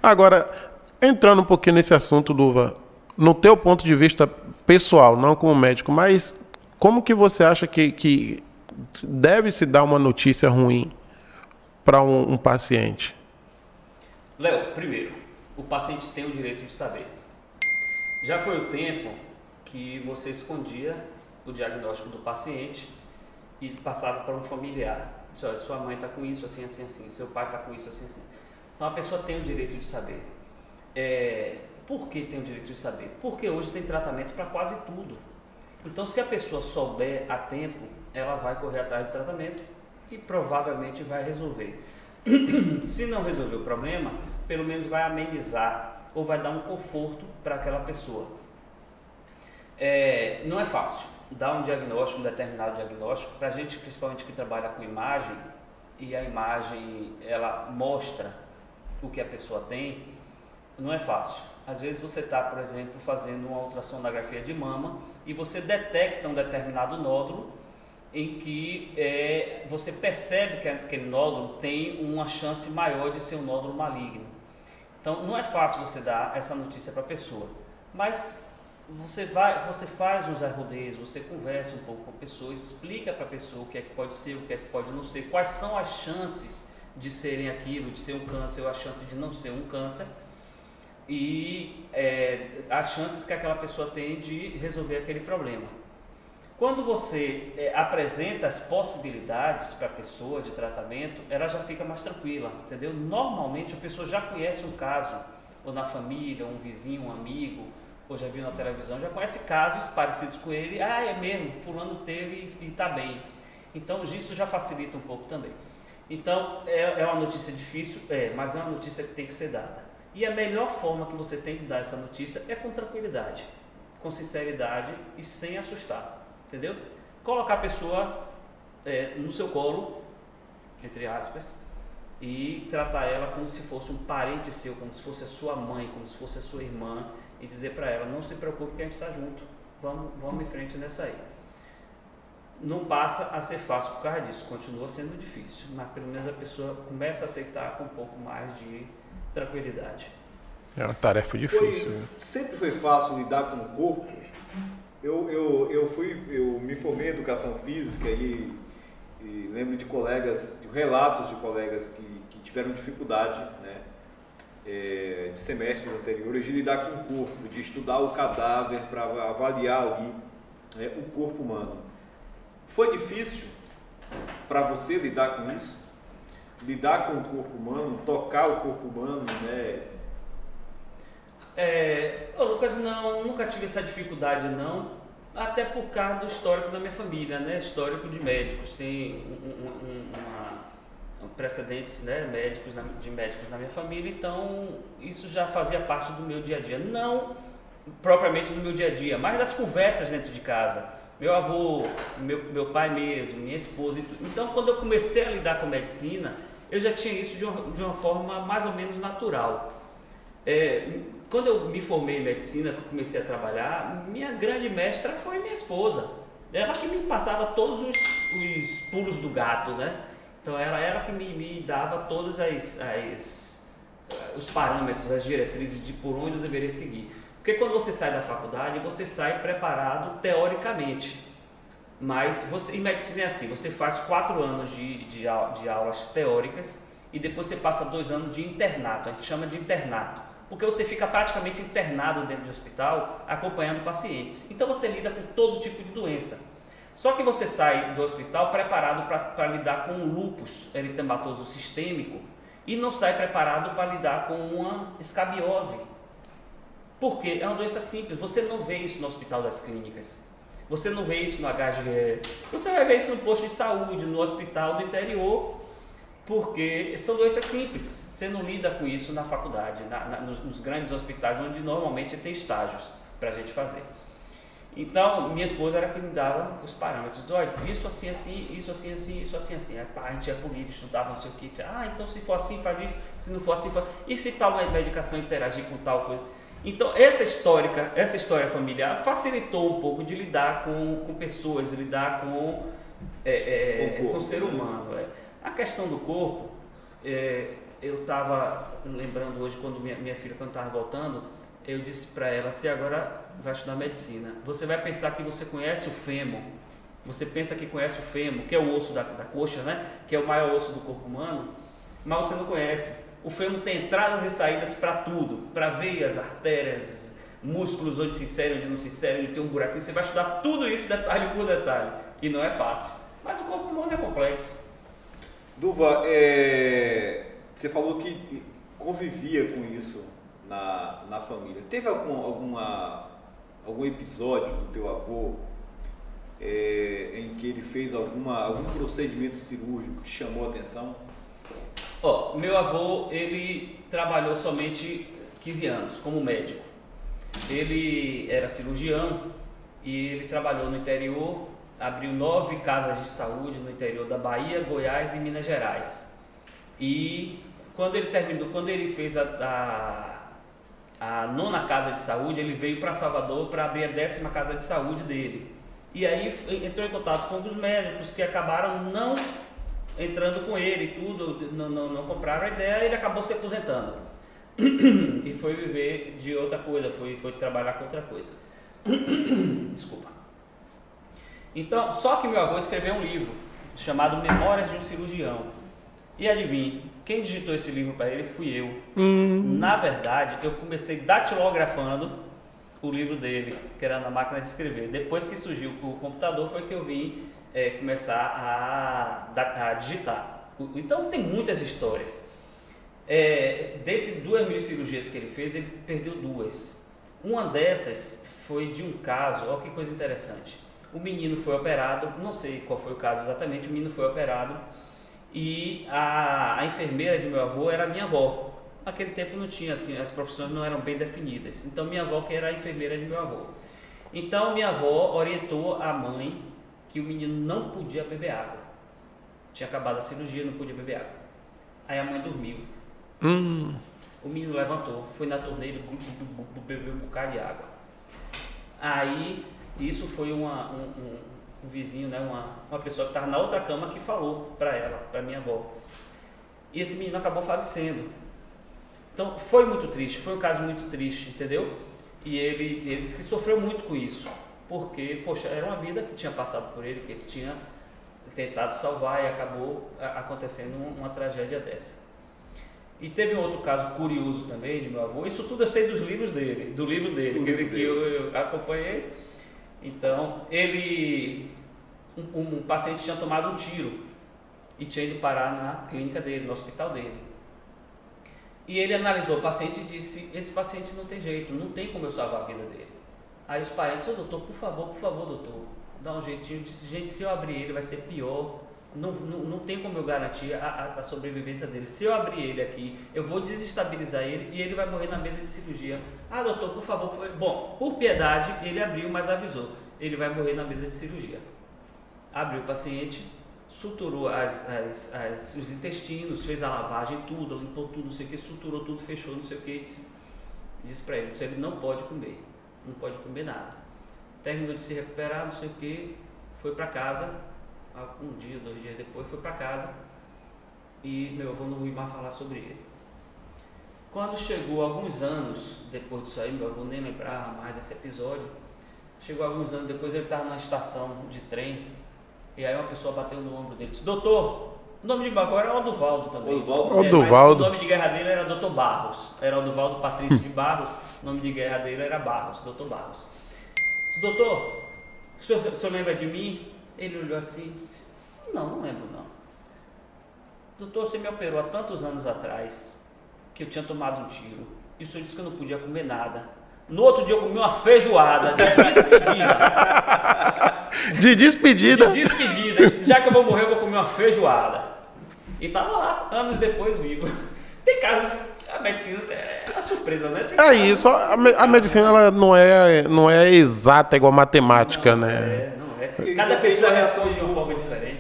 Agora, entrando um pouquinho nesse assunto, Duva, no teu ponto de vista pessoal, não como médico, mas como que você acha que deve se dar uma notícia ruim para um paciente? Léo, primeiro, o paciente tem o direito de saber. Já foi o tempo que você escondia o diagnóstico do paciente e passava para um familiar. Diz, olha, sua mãe está com isso, assim, assim, assim, seu pai está com isso, assim, assim. Então a pessoa tem o direito de saber. Por que tem o direito de saber? Porque hoje tem tratamento para quase tudo. Então se a pessoa souber a tempo, ela vai correr atrás do tratamento e provavelmente vai resolver. Se não resolver o problema, pelo menos vai amenizar ou vai dar um conforto para aquela pessoa. Não é fácil dar um diagnóstico, um determinado diagnóstico, para a gente principalmente que trabalha com imagem, e a imagem ela mostra o que a pessoa tem, não é fácil. Às vezes você está, por exemplo, fazendo uma ultrassonografia de mama e você detecta um determinado nódulo em que você percebe que aquele nódulo tem uma chance maior de ser um nódulo maligno. Então não é fácil você dar essa notícia para a pessoa, mas você faz uns arrodeios, você conversa um pouco com a pessoa, explica para a pessoa o que é que pode ser, o que é que pode não ser, quais são as chances de serem aquilo, de ser um câncer ou a chance de não ser um câncer e as chances que aquela pessoa tem de resolver aquele problema. Quando você apresenta as possibilidades para a pessoa de tratamento, ela já fica mais tranquila, entendeu? Normalmente a pessoa já conhece um caso, ou na família, um vizinho, um amigo, ou já viu na televisão, já conhece casos parecidos com ele, é mesmo, fulano teve e está bem. Então isso já facilita um pouco também. Então é uma notícia difícil, mas é uma notícia que tem que ser dada. E a melhor forma que você tem de dar essa notícia é com tranquilidade, com sinceridade e sem assustar. Entendeu? Colocar a pessoa no seu colo, entre aspas, e tratar ela como se fosse um parente seu, como se fosse a sua mãe, como se fosse a sua irmã, e dizer para ela, não se preocupe que a gente está junto, vamos em frente nessa aí. Não passa a ser fácil por causa disso, continua sendo difícil, mas pelo menos a pessoa começa a aceitar com um pouco mais de tranquilidade. É uma tarefa difícil. Sempre foi fácil lidar com o corpo. Eu me formei em educação física e lembro de colegas, de relatos de colegas que tiveram dificuldade, né, de semestres anteriores de lidar com o corpo, de estudar o cadáver para avaliar ali o corpo humano. Foi difícil para você lidar com isso? Lidar com o corpo humano, tocar o corpo humano, né? Lucas, não, nunca tive essa dificuldade não, até por causa do histórico da minha família, né? Histórico de médicos, tem precedentes, né? De médicos na minha família, então isso já fazia parte do meu dia a dia, não propriamente do meu dia a dia, mas das conversas dentro de casa, meu avô, meu pai mesmo, minha esposa, então quando eu comecei a lidar com medicina, eu já tinha isso de uma forma mais ou menos natural. Quando eu me formei em medicina, que eu comecei a trabalhar, minha grande mestra foi minha esposa. Ela que me passava todos os pulos do gato, né? Então era ela que me dava todos os parâmetros, as diretrizes de por onde eu deveria seguir. Porque quando você sai da faculdade, você sai preparado teoricamente. Mas em medicina é assim, você faz 4 anos de aulas teóricas e depois você passa 2 anos de internato, a gente chama de internato. Porque você fica praticamente internado dentro do hospital, acompanhando pacientes. Então você lida com todo tipo de doença. Só que você sai do hospital preparado para lidar com o lúpus eritematoso sistêmico e não sai preparado para lidar com uma escabiose. Por quê? É uma doença simples, você não vê isso no hospital das clínicas. Você não vê isso no HGE. Você vai ver isso no posto de saúde, no hospital do interior, porque são doenças simples. Você não lida com isso na faculdade, nos grandes hospitais, onde normalmente tem estágios para a gente fazer. Então, minha esposa era que me dava os parâmetros. Olha, isso assim, assim, isso assim, assim, isso assim, assim. A gente ia política, estudava, não sei o que. Então se for assim, faz isso. Se não for assim, faz... E se tal medicação interagir com tal coisa? Então, essa história familiar facilitou um pouco de lidar com pessoas, de lidar com o ser humano. A questão do corpo, eu estava lembrando hoje, quando minha filha, quando estava voltando, eu disse para ela, você agora vai estudar medicina, você vai pensar que você conhece o fêmur, você pensa que conhece o fêmur, que é o osso da coxa, né? Que é o maior osso do corpo humano, mas você não conhece. O fêmur tem entradas e saídas para tudo, para veias, artérias, músculos, onde se insere, onde não se insere, onde tem um buraquinho. Você vai estudar tudo isso detalhe por detalhe. E não é fácil. Mas o corpo humano é complexo. Duva, você falou que convivia com isso na família. Teve algum episódio do teu avô em que ele fez algum procedimento cirúrgico que chamou a atenção? Meu avô, ele trabalhou somente 15 anos como médico. Ele era cirurgião e ele trabalhou no interior, abriu 9 casas de saúde no interior da Bahia, Goiás e Minas Gerais. E quando ele fez a 9ª casa de saúde, ele veio para Salvador para abrir a 10ª casa de saúde dele. E aí entrou em contato com alguns médicos que acabaram não entrando com ele, tudo, não compraram a ideia, ele acabou se aposentando e foi viver de outra coisa, foi trabalhar com outra coisa. Desculpa. Então, só que meu avô escreveu um livro chamado Memórias de um Cirurgião. E adivinhe, quem digitou esse livro para ele fui eu. Na verdade, eu comecei datilografando o livro dele, que era na máquina de escrever. Depois que surgiu o computador foi que eu vim começar a digitar. Então tem muitas histórias. Dentre 2.000 cirurgias que ele fez, ele perdeu 2. Uma dessas foi de um caso, olha que coisa interessante. O menino foi operado, não sei qual foi o caso exatamente, o menino foi operado e a enfermeira de meu avô era minha avó. Naquele tempo não tinha assim, as profissões não eram bem definidas. Então minha avó que era a enfermeira de meu avô. Então minha avó orientou a mãe que o menino não podia beber água. Tinha acabado a cirurgia, não podia beber água. Aí a mãe dormiu. O menino levantou, foi na torneira, bebeu um bocado de água. Aí isso foi um vizinho, né, uma pessoa que estava na outra cama que falou para ela, para minha avó. E esse menino acabou falecendo. Então foi muito triste, foi um caso muito triste, entendeu? E ele disse que sofreu muito com isso, porque, poxa, era uma vida que tinha passado por ele, que ele tinha tentado salvar e acabou acontecendo uma tragédia dessa. E teve um outro caso curioso também de meu avô, isso tudo eu sei dos livros dele, do livro dele, que eu acompanhei. Então, um paciente tinha tomado um tiro e tinha ido parar na clínica dele, no hospital dele. E ele analisou o paciente e disse, esse paciente não tem jeito, não tem como eu salvar a vida dele. Aí os parentes, doutor, por favor, doutor, dá um jeitinho. Eu disse, gente, se eu abrir ele vai ser pior, não tem como eu garantir a sobrevivência dele. Se eu abrir ele aqui, eu vou desestabilizar ele e ele vai morrer na mesa de cirurgia. Ah, doutor, por favor. Bom, por piedade, ele abriu, mas avisou, ele vai morrer na mesa de cirurgia. Abriu o paciente, suturou os intestinos, fez a lavagem, tudo, limpou tudo, não sei o que, suturou tudo, fechou, não sei o que, disse para ele, ele não pode comer nada. Terminou de se recuperar, não sei o que, foi para casa, um dia, 2 dias depois, foi para casa e meu avô não ouviu mais falar sobre ele. Quando chegou alguns anos depois disso aí, meu avô nem lembrava mais desse episódio, chegou alguns anos depois, ele estava na estação de trem. E aí uma pessoa bateu no ombro dele e disse, doutor, o nome de meu avô era Oduvaldo também. Oduvaldo. Mas o nome de guerra dele era Dr. Barros. Era Oduvaldo Patrício de Barros, o nome de guerra dele era Barros, Dr. Barros. Disse, doutor, o senhor lembra de mim? Ele olhou assim e disse, não lembro não. Doutor, você me operou há tantos anos atrás, que eu tinha tomado um tiro, e o senhor disse que eu não podia comer nada. No outro dia eu comi uma feijoada de despedida. De despedida? De despedida. Disse, já que eu vou morrer, eu vou comer uma feijoada. E tava lá, anos depois, vivo. Tem casos, a medicina é uma surpresa, né? Isso, a medicina ela não é exata igual a matemática, não, né? Não é. Cada pessoa responde de uma forma diferente.